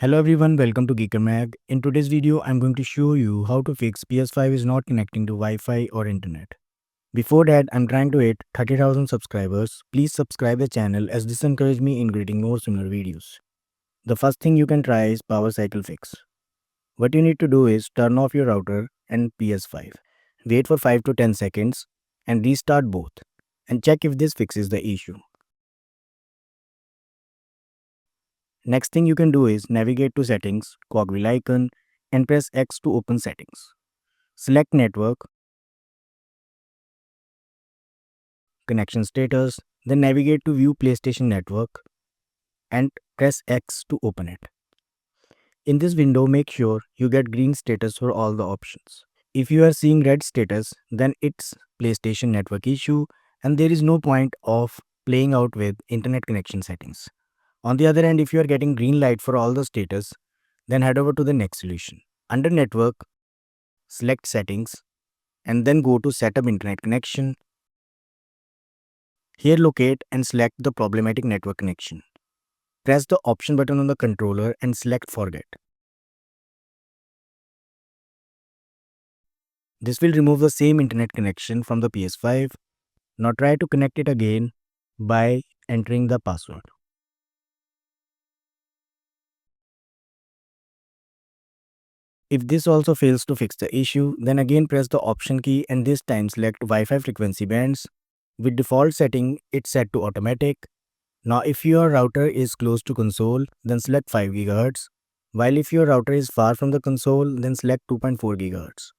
Hello everyone, welcome to Geeker Mag. In today's video, I'm going to show you how to fix PS5 is not connecting to Wi-Fi or internet. Before that, I'm trying to hit 30,000 subscribers. Please subscribe the channel as this encourages me in creating more similar videos. The first thing you can try is power cycle fix. What you need to do is turn off your router and PS5. Wait for 5 to 10 seconds and restart both and check if this fixes the issue. Next thing you can do is navigate to settings, cogwheel icon and press X to open settings. Select network, connection status, then navigate to view PlayStation network and press X to open it. In this window, make sure you get green status for all the options. If you are seeing red status, then it's PlayStation network issue and there is no point of playing out with internet connection settings. On the other hand, if you are getting green light for all the status, then head over to the next solution. Under network, select settings and then go to setup internet connection. Here locate and select the problematic network connection. Press the option button on the controller and select forget. This will remove the same internet connection from the PS5. Now try to connect it again by entering the password. If this also fails to fix the issue, then again press the option key and this time select Wi-Fi frequency bands. With default setting, it's set to automatic. Now if your router is close to console, then select 5 GHz, while if your router is far from the console, then select 2.4 GHz.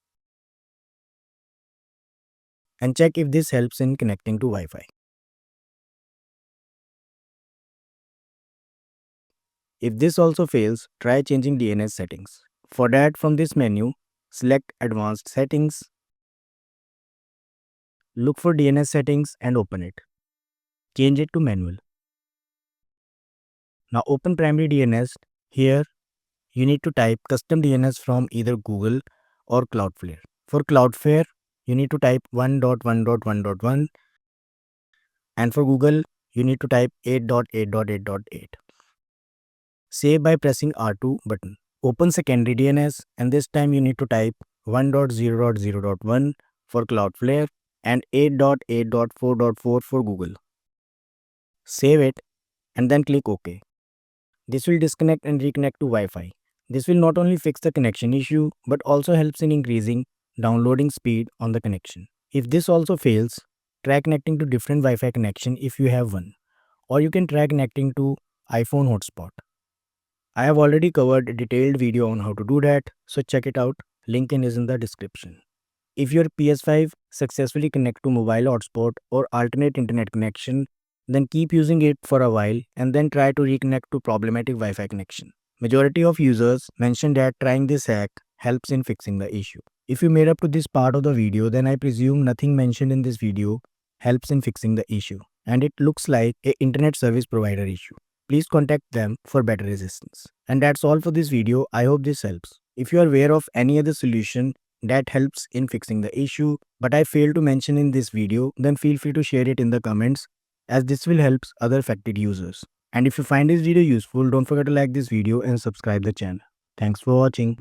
And check if this helps in connecting to Wi-Fi. If this also fails, try changing DNS settings. For that, from this menu, select Advanced Settings, look for DNS settings and open it. Change it to manual. Now open primary DNS. Here, you need to type custom DNS from either Google or Cloudflare. For Cloudflare, you need to type 1.1.1.1 and for Google, you need to type 8.8.8.8. Save by pressing R2 button. Open secondary DNS and this time you need to type 1.0.0.1 for Cloudflare and 8.8.4.4 for Google. Save it and then click OK. This will disconnect and reconnect to Wi-Fi. This will not only fix the connection issue but also helps in increasing downloading speed on the connection. If this also fails, try connecting to different Wi-Fi connection if you have one, or you can try connecting to iPhone hotspot. I have already covered a detailed video on how to do that, so check it out. Link is in the description. If your PS5 successfully connect to mobile hotspot or alternate internet connection, then keep using it for a while and then try to reconnect to problematic Wi-Fi connection. Majority of users mentioned that trying this hack helps in fixing the issue. If you made up to this part of the video, then I presume nothing mentioned in this video helps in fixing the issue and it looks like a internet service provider issue. Please contact them for better assistance. And that's all for this video. I hope this helps. If you are aware of any other solution that helps in fixing the issue but I failed to mention in this video, then feel free to share it in the comments as this will help other affected users. And if you find this video useful, don't forget to like this video and subscribe the channel. Thanks for watching.